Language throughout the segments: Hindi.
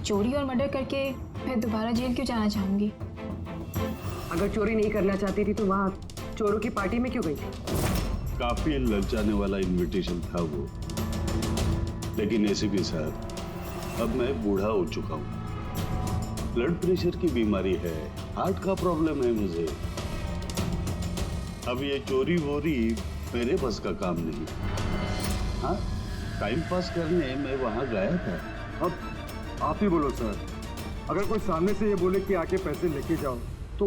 चोरी और मर्डर करके फिर दोबारा जेल क्यों जाना चाहूंगी? अगर चोरी नहीं करना चाहती थी तो वहाँ चोरों की पार्टी में क्यों गई थी? काफी ललचाने वाला इनविटेशन था वो, लेकिन एसीपी साहब, अब मैं बूढ़ा हो चुका हूँ, ब्लड प्रेशर की बीमारी है, हार्ट का प्रॉब्लम है मुझे। अब ये चोरी वोरी मेरे बस का काम नहीं। हाँ, टाइम पास करने मैं वहां गया था। अब आप ही बोलो सर, अगर कोई सामने से ये बोले कि आके पैसे लेके जाओ तो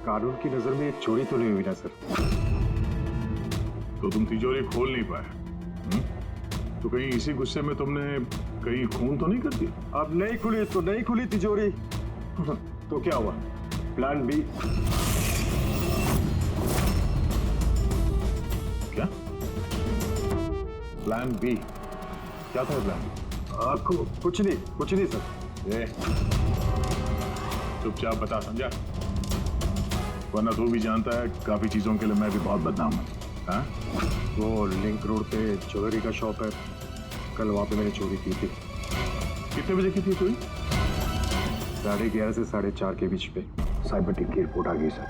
कानून की नजर में ये चोरी तो नहीं हुई ना सर? तो तुम तिजोरी खोल नहीं पाए? तो कहीं इसी गुस्से में तुमने कहीं खून तो नहीं कर दिया? अब नहीं खुली तो नहीं खुली तिजोरी। तो क्या हुआ? Plan B. क्या प्लान बी? क्या था प्लान बी? आपको कुछ नहीं सर। चुपचाप बता, समझा? वरना तू भी जानता है काफी चीजों के लिए मैं भी बहुत बदनाम हूँ। हाँ? वो लिंक रोड पे ज्वेलरी का शॉप है, कल वहां पे मैंने चोरी की थी। कितने बजे की थी तू? 11:30 से 4:30 के बीच पे। साइबर टीम की रिपोर्ट आ गई सर,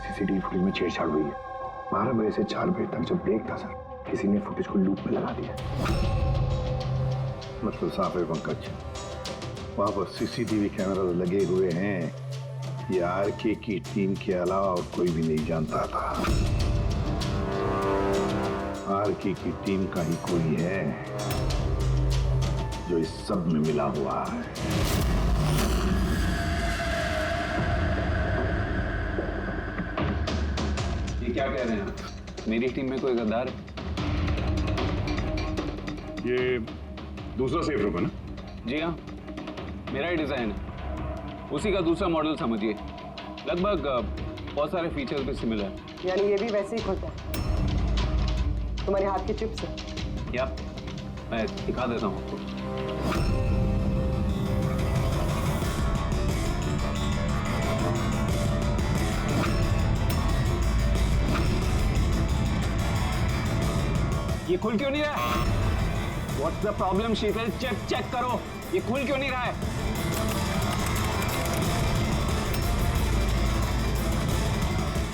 सीसीटीवी फुटेज में छेड़छाड़ हुई है। 12 बजे से 4 बजे तक जब ब्रेक था सर, किसी ने फुटेज को लूप में लगा दिया। मतलब साफ है पंकज, वहां पर सीसीटीवी कैमरा लगे हुए हैं, ये आरके की टीम के अलावा और कोई भी नहीं जानता था। आरके की टीम का ही कोई है जो इस सब में मिला हुआ है। ये क्या कह रहे हैं आप? मेरी टीम में कोई गद्दार है? ये दूसरा सेफ रूम है ना? जी हाँ, मेरा ही डिजाइन है, उसी का दूसरा मॉडल समझिए। लगभग बहुत सारे फीचर्स भी सिमिलर है। यानी ये भी वैसे ही खुलता है तुम्हारे हाथ के चिप से? क्या? मैं दिखा देता हूँ आपको। ये खुल क्यों नहीं रहा है? What's the problem, Sheetal? Check करो, ये खुल क्यों नहीं रहा है?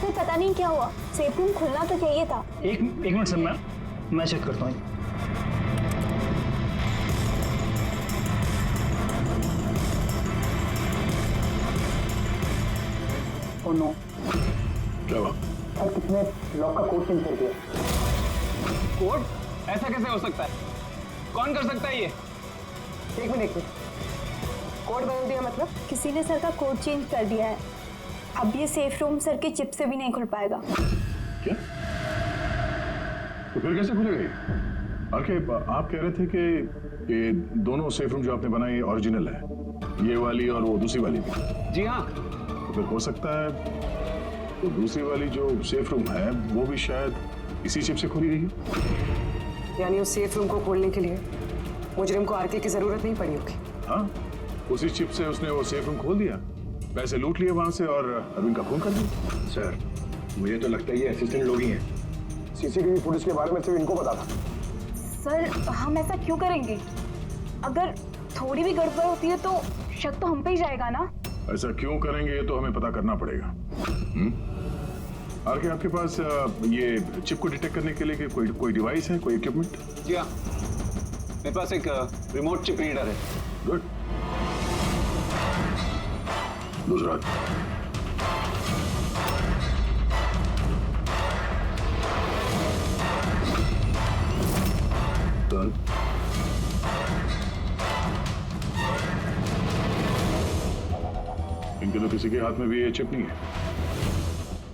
तो पता नहीं क्या हुआ, सेफ रूम खुलना तो चाहिए था। एक मिनट सर, मैं चेक करता हूँ। ओह नो, क्या हुआ? सर किसने लॉक का कोड चेंज कर दिया? कोड? ऐसा कैसे हो सकता है? कौन कर सकता है ये? एक मिनट, कोड बदल दिया मतलब? किसी ने सर का कोड चेंज कर दिया है, अब ये सेफ रूम सर के चिप से भी नहीं खुल पाएगा। क्या? तो फिर कैसे खुलेगा ये? आप कह रहे थे कि ये दोनों सेफ रूम जो आपने बनाए ओरिजिनल है, ये वाली और वो दूसरी वाली भी? जी हाँ। तो फिर हो सकता है तो दूसरी वाली जो सेफ रूम है वो भी शायद इसी चिप से खोली गई है। यानी उस सेफ रूम को खोलने के लिए मुजरिम को आरके की जरूरत नहीं पड़ी होगी। हाँ, उसी चिप से उसने वो सेफ रूम खोल दिया, पैसे लूट लिए वहां से और अरविंद का खून कर दिया। सर मुझे तो लगता है ये असिस्टेंट लोग ही हैं। सीसीटीवी फुटेज के बारे में सिर्फ इनको पता था। सर हम ऐसा क्यों करेंगे? अगर थोड़ी भी गड़बड़ होती है तो शक तो हम पे ही जाएगा ना। ऐसा क्यों करेंगे ये तो हमें पता करना पड़ेगा। आरके, आपके पास ये चिप को डिटेक्ट करने के लिए कोई डिवाइस है, कोई इक्विपमेंट? जी हाँ, मेरे पास एक रिमोट चिप रीडर है। गुड। दूसरा? डन। इनके तो किसी के हाथ में भी ये चिप नहीं है।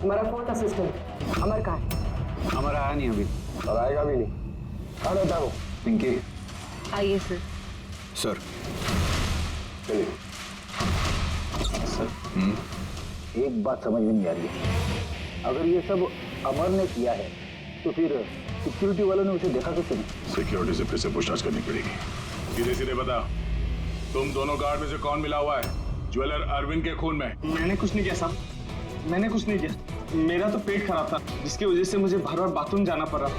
हमारा फोर्थ असिस्टेंट अमर कहाँ है? हमारा आया नहीं अभी और आएगा भी नहीं। कहाँ रहता है वो? पिंकी। आइए सर। सर चलिए। सर एक बात समझ में नहीं आ रही है, अगर ये सब अमर ने किया है तो फिर सिक्योरिटी वालों ने उसे देखा कैसे नहीं? सिक्योरिटी से फिर से पूछताछ करनी पड़ेगी। सीधे सीधे बता, तुम दोनों गार्ड में से कौन मिला हुआ है ज्वेलर अरविंद के खून में? मैंने कुछ नहीं किया साहब, मैंने कुछ नहीं किया। मेरा तो पेट खराब था जिसकी वजह से मुझे बार बार बाथरूम जाना पड़ रहा।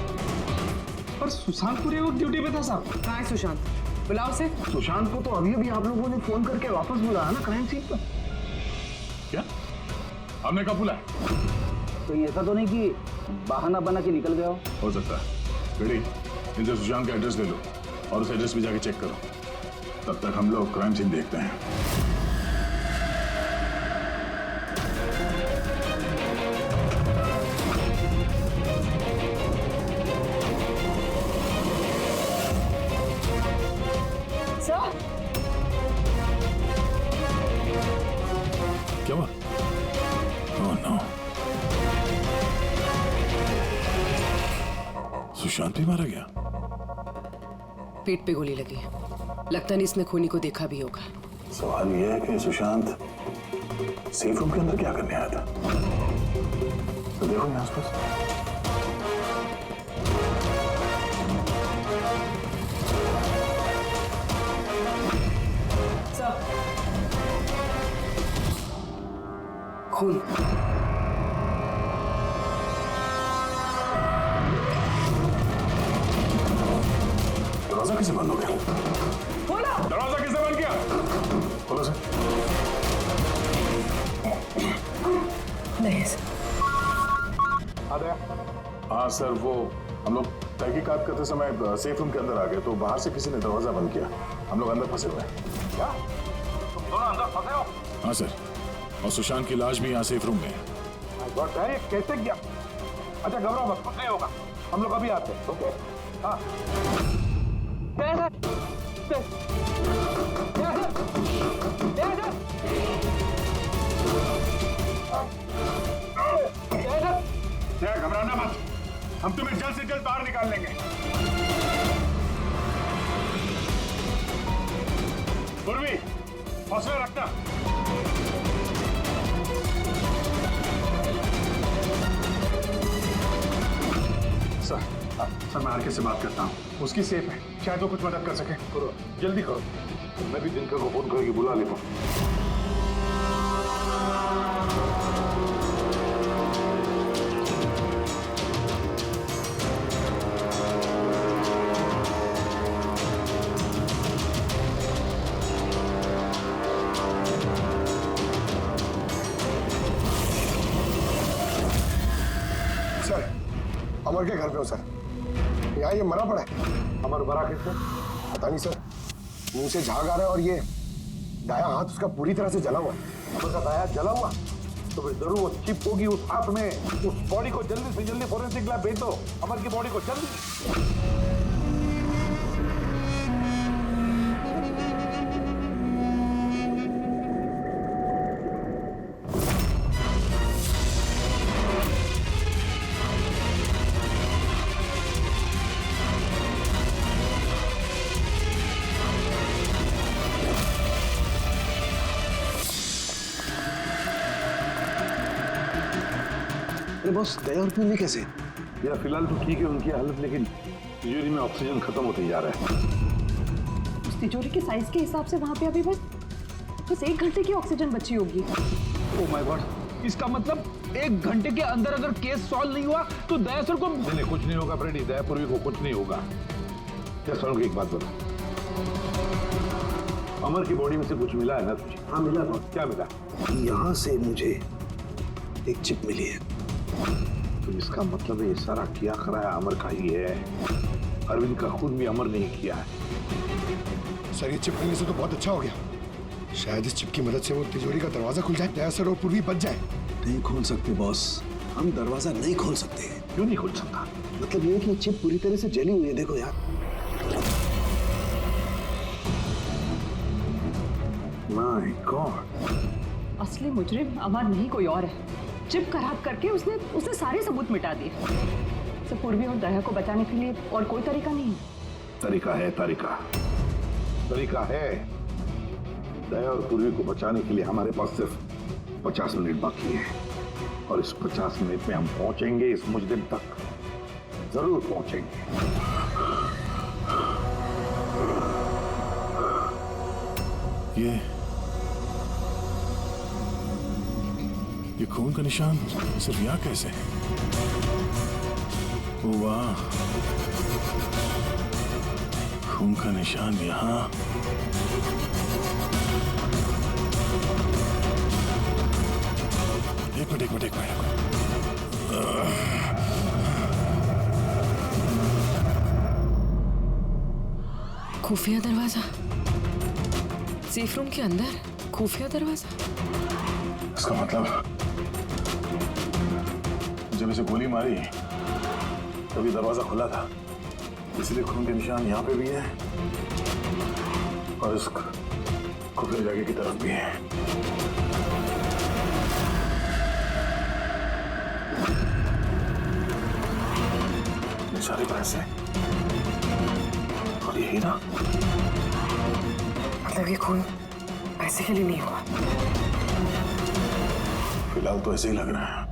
पर सुशांत पूरे वक्त ड्यूटी पे था साहब। कहाँ है सुशांत? बुलाओ से। सुशांत को तो अभी अभी आप लोगों ने फोन करके वापस बुलाया ना क्राइम सीन पर। क्या हमने कब बुलाया? तो ऐसा तो नहीं कि बहाना बना के निकल गया हो सकता है। बेटी इनसे सुशांत का एड्रेस ले लो और उस एड्रेस पे जाके चेक करो। तब तक हम लोग क्राइम सीन देखते हैं। सर, क्या हुआ? ओह नो, सुशांत भी मारा गया। पेट पे गोली लगी। लगता नहीं इसने खूनी को देखा भी होगा। सवाल यह है कि सुशांत सेफ रूम के अंदर क्या करने आया था? तो देखो यहाँ आसपास। खून। दरवाजा कैसे बंद हो गया? दरवाजा कैसे बंद किया? खोलो सर। नहीं सर। हाँ सर, वो हम लोग तहकीकात करते समय सेफ रूम के अंदर आ गए तो बाहर से किसी ने दरवाजा बंद किया। हम लोग अंदर फंसे हुए हैं। क्या तुम दोनों अंदर फंसे हो? हाँ सर, और सुशांत की लाश भी यहाँ सेफ रूम में है। ये कैसे किया? अच्छा घबराओ मत, कुछ नहीं होगा, हम लोग अभी आते हैं। ओके हाँ घबराना मत, हम तुम्हें जल्द से जल्द बाहर निकाल लेंगे। पूर्वी हौसला रखना। सर मैं आरके से बात करता हूँ, उसकी सेफ है, शायद वो कुछ मदद कर सके। करो जल्दी करो। मैं भी दिनकर को फोन करके बुला लेता हूँ। सर अमर के घर पे हो सर, यहाँ ये मरा पड़ा है। अमर मरा कैसे पता नहीं सर, मुंह से झाग आ रहा है और ये दाया हाथ उसका पूरी तरह से जला हुआ है। अमर का दाया जला हुआ तो फिर जरूर वो चिप होगी उस हाथ में। उस बॉडी को जल्दी से जल्दी फोरेंसिक लैब भेज दो, अमर की बॉडी को जल्दी। बॉस दया और पूर्वी कैसे? या फिलहाल तो ठीक है उनकी हालत, लेकिन तिजोरी में ऑक्सीजन खत्म होते जा रहा है। उस तिजोरी के साइज के हिसाब से वहां पे अभी बस 1 घंटे की ऑक्सीजन बची होगी। ओह माय गॉड, इसका मतलब 1 घंटे के अंदर अगर केस सॉल्व नहीं हुआ तो दया सर को नहीं कुछ नहीं होगा फ्रेडी, दया पूर्वी को कुछ नहीं होगा। क्या सर एक बात बता, अमर की बॉडी में से कुछ मिला है ना तुझे? हाँ मिला। क्या मिला? यहाँ से मुझे एक चिप मिली है। तो इसका मतलब ये सारा किया कराया अमर का ही है। अरविंद का खून भी अमर नहीं किया है। सर ये चिप मिलने से तो बहुत अच्छा हो गया। शायद इस चिप की मदद से वो तिजोरी का दरवाजा खुल जाए, दया सर और पूर्वी बच जाए। नहीं खोल सकते बॉस, हम दरवाजा नहीं खोल सकते। क्यों नहीं खोल सकता? मतलब ये कि चिप पूरी तरह से जली हुई है, देखो यार। माय गॉड, असली मुजरिम अमर नहीं कोई और है। चिप खराब करके उसने सारे सबूत मिटा दिए। तो पूर्वी और दया को बचाने के लिए और कोई तरीका नहीं है। तरीका है, तरीका है। दया और पूर्वी को बचाने के लिए हमारे पास सिर्फ 50 मिनट बाकी है और इस 50 मिनट में हम पहुंचेंगे इस मुजरिम तक, जरूर पहुंचेंगे। ये खून का निशान सिर्फ यहाँ कैसे है? वाह, खून का निशान यहाँ। एक मिनट। खुफिया दरवाजा, सेफ रूम के अंदर खुफिया दरवाजा। इसका मतलब जब इसे गोली मारी तभी दरवाजा खुला था, इसलिए खून के निशान यहाँ पे भी है और इस खुफिया जगह की तरफ भी है। ये सारे पैसे और ये हीरा, मतलब ये खून पैसे के लिए नहीं हुआ। फिलहाल तो ऐसे ही लग रहा है।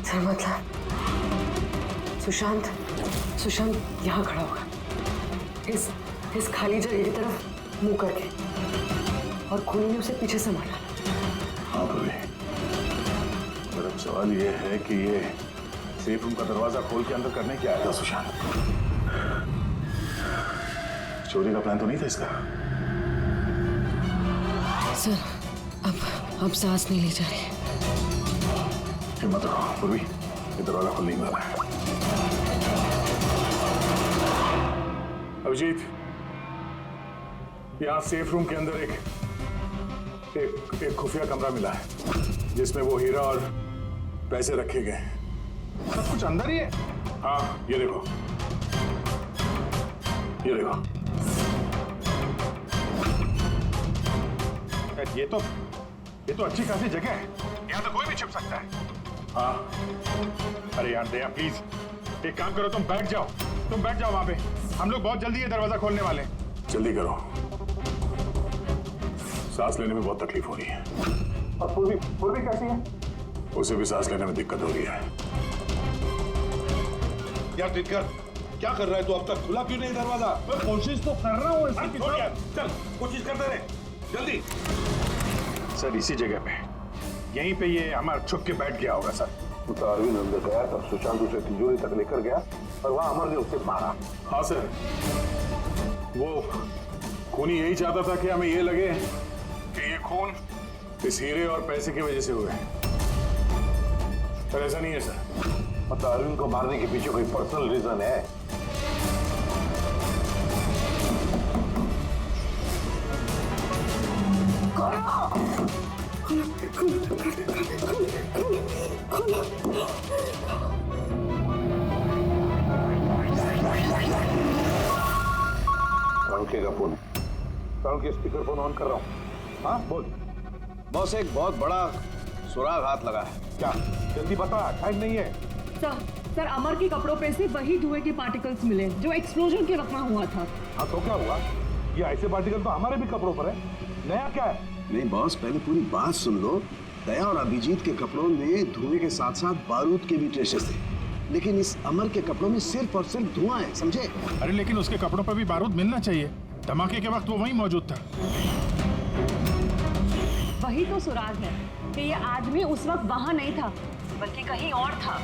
सर मतलब सुशांत यहाँ खड़ा होगा, इस खाली जगह की तरफ मुंह करके, और खूनी ने उसे पीछे से मारा। हाँ प्रवी, मेरा सवाल ये है कि ये सेफ रूम का दरवाजा खोल के अंदर करने क्या आया था सुशांत? चोरी का प्लान तो नहीं था इसका? सर अब सांस नहीं ली जा रही। हिम्मत रखो पूर्वी, ये दरवाजा खुलने वाला है। अभिजीत, यहाँ सेफ रूम के अंदर एक खुफिया कमरा मिला है जिसमें वो हीरा और पैसे रखे गए। सब कुछ अंदर ही है? हाँ, ये देखो। ये तो अच्छी खासी जगह है, यहाँ तो कोई भी छिप सकता है। हाँ, अरे यार दया प्लीज, एक काम करो, तुम बैठ जाओ वहां पे, हम लोग बहुत जल्दी ये दरवाजा खोलने वाले हैं। जल्दी करो, सांस लेने में बहुत तकलीफ हो रही है। और पूर्वी कैसी है? उसे भी सांस लेने में दिक्कत हो रही है। यार दिनकर, क्या कर रहा है तू? अब तक खुला क्यों नहीं दरवाजा? मैं कोशिश तो कर रहा हूँ। चल कोशिश करते रहे, जल्दी। सर इसी जगह पे, यहीं पे ये हमारा छुप के बैठ गया होगा सर। तो अरविंद अंदर गया तब सुशांत उसे तिजोरी तक लेकर गया और वहां अमर ने उसे मारा। हाँ सर, वो खूनी यही चाहता था कि हमें ये लगे कि ये खून इस हीरे और पैसे की वजह से हुए, पर ऐसा नहीं है सर। मतलब अरविंद को मारने के पीछे कोई पर्सनल रीजन है? का फोन, के स्पीकर फोन ऑन कर रहा हूँ। हाँ बोल। बॉस, एक बहुत बड़ा सुराग हाथ लगा है। क्या? जल्दी बता, टाइम नहीं है। सर अमर के कपड़ों पे से वही धुएं के पार्टिकल्स मिले जो एक्सप्लोजन के वक्त में हुआ था। हाँ तो क्या हुआ? ये ऐसे पार्टिकल तो हमारे भी कपड़ों पर है, नया क्या है? नहीं बॉस, पहले पूरी बात सुन लो। दया और अभिजीत के कपड़ों में धुएं के साथ साथ बारूद के भी ट्रेसेस थे, लेकिन इस अमर के कपड़ों में सिर्फ और सिर्फ धुआं है, समझे? अरे लेकिन उसके कपड़ों पर भी बारूद मिलना चाहिए, धमाके के वक्त वो वहीं मौजूद था। वही तो सुराग है कि ये आदमी उस वक्त वहां नहीं था बल्कि कहीं और था।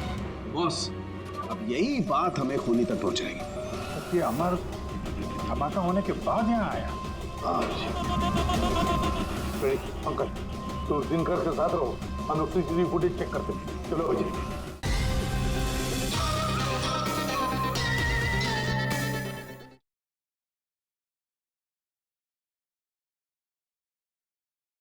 बॉस, अब यही बात हमें खूनी तक पहुंचाएगी। ये अमर धमाका होने के बाद यहाँ आया। अंकल, तो दिनकर के साथ रहो, हम लोग सीसीटीवी फुटेज चेक करते हैं। चलो जी।